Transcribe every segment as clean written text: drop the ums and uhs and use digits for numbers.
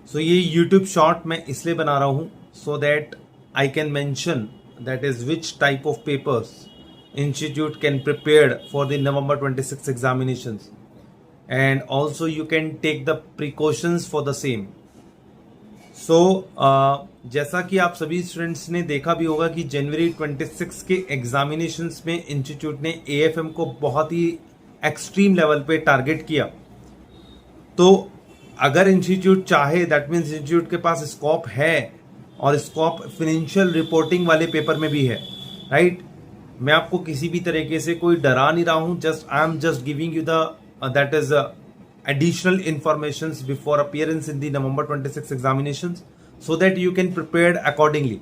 सो ये YouTube short मैं इसलिए बना रहा हूँ so that I can mention that is which type of papers institute can prepared for the November 26 examinations, and also you can take the precautions for the same. सो जैसा कि आप सभी स्टूडेंट्स ने देखा भी होगा कि जनवरी 26 के एग्जामिनेशंस में इंस्टीट्यूट ने एएफएम को बहुत ही एक्सट्रीम लेवल पे टारगेट किया। तो अगर इंस्टीट्यूट चाहे, दैट मीन्स इंस्टीट्यूट के पास स्कोप है, और स्कोप फाइनेंशियल रिपोर्टिंग वाले पेपर में भी है, राइट। मैं आपको किसी भी तरीके से कोई डरा नहीं रहा हूं, just I am just giving you the that is additional informations before appearance in the November 26 examinations so that you can prepare accordingly.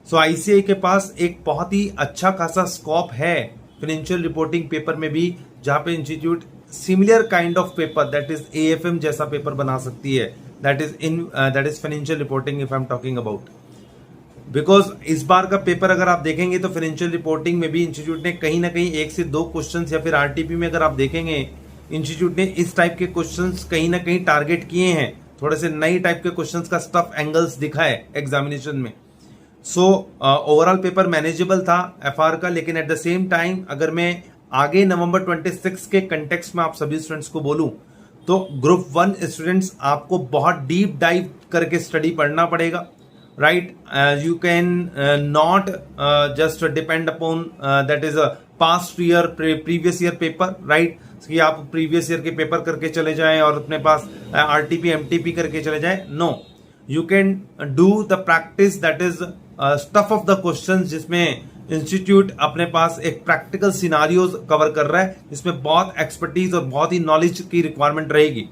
So ICAI के पास एक बहुत ही अच्छा खासा स्कोप है फाइनेंशियल रिपोर्टिंग पेपर में भी, जहां पे institute similar kind of paper that is AFM जैसा पेपर बना सकती है, that is financial reporting if I am talking about. Because इस बार का पेपर अगर आप देखेंगे तो फाइनेंशियल रिपोर्टिंग में भी इंस्टीट्यूट ने कहीं ना कहीं 1 से 2 क्वेश्चन, या फिर आरटीपी में अगर आप देखेंगे इंस्टीट्यूट ने इस टाइप के क्वेश्चंस कहीं ना कहीं टारगेट किए हैं, थोड़े से नई टाइप के क्वेश्चंस का स्टफ एंगल्स दिखा है एग्जामिनेशन में। सो ओवरऑल पेपर मैनेजेबल था एफआर का, लेकिन एट द सेम टाइम अगर मैं आगे November 26 के कंटेक्स्ट में आप सभी स्टूडेंट्स को बोलूं तो ग्रुप 1 स्टूडेंट्स आपको बहुत डीप डाइव करके स्टडी पढ़ना पड़ेगा, right. You can not just depend upon that is a past year previous year paper, right, कि आप प्रीवियस ईयर के पेपर करके चले जाएं और अपने पास आरटीपी एमटीपी करके चले जाएं। No, you can do the practice that is stuff of the questions, जिसमें इंस्टीट्यूट अपने पास एक प्रैक्टिकल सिनारियोज कवर कर रहा है, जिसमें बहुत एक्सपर्टीज और बहुत ही नॉलेज की रिक्वायरमेंट रहेगी।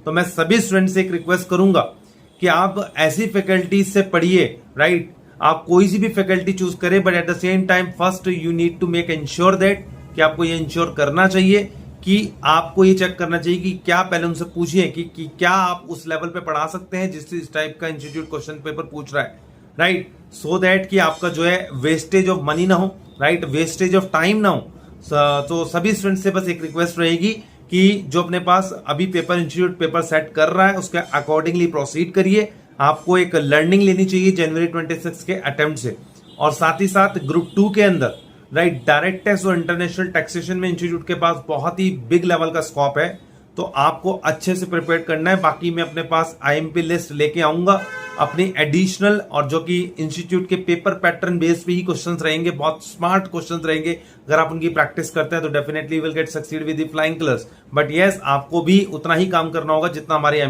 तो मैं सभी स्टूडेंट्स से एक रिक्वेस्ट करूंगा कि आप ऐसी फैकल्टीज से पढ़िए, राइट। आप कोई सी भी फैकल्टी चूज करें, but at the same time first you need to make ensure that कि आपको ये इंश्योर करना चाहिए कि आपको ये चेक करना चाहिए कि क्या, पहले उनसे पूछिए कि क्या आप उस लेवल पे पढ़ा सकते हैं जिस टाइप का इंस्टीट्यूट क्वेश्चन पेपर पूछ रहा है, राइट। सो दैट कि आपका जो है वेस्टेज ऑफ मनी ना हो, राइट, वेस्टेज ऑफ टाइम ना हो। तो सभी स्टूडेंट्स से बस एक रिक्वेस्ट रहेगी कि जो अपने पास अभी पेपर इंस्टीट्यूट पेपर सेट कर रहा है उसके अकॉर्डिंगली प्रोसीड करिए। आपको एक लर्निंग लेनी चाहिए जनवरी 26 के अटेम्प्ट से, और साथ ही साथ ग्रुप 2 के अंदर, राइट, डायरेक्ट टैक्स और इंटरनेशनल टैक्सेशन में इंस्टीट्यूट के पास बहुत ही बिग लेवल का स्कोप है, तो आपको अच्छे से प्रिपेयर करना है। बाकी मैं अपने पास आईएमपी लिस्ट लेके आऊंगा अपनी एडिशनल, और जो कि इंस्टीट्यूट के पेपर पैटर्न बेस्ड पे ही क्वेश्चंस रहेंगे, बहुत स्मार्ट क्वेश्चंस रहेंगे। अगर आप उनकी प्रैक्टिस करते हैं तो definitely will get succeed with the flying colours. But yes, आपको भी उतना ही काम करना होगा जितना हमारे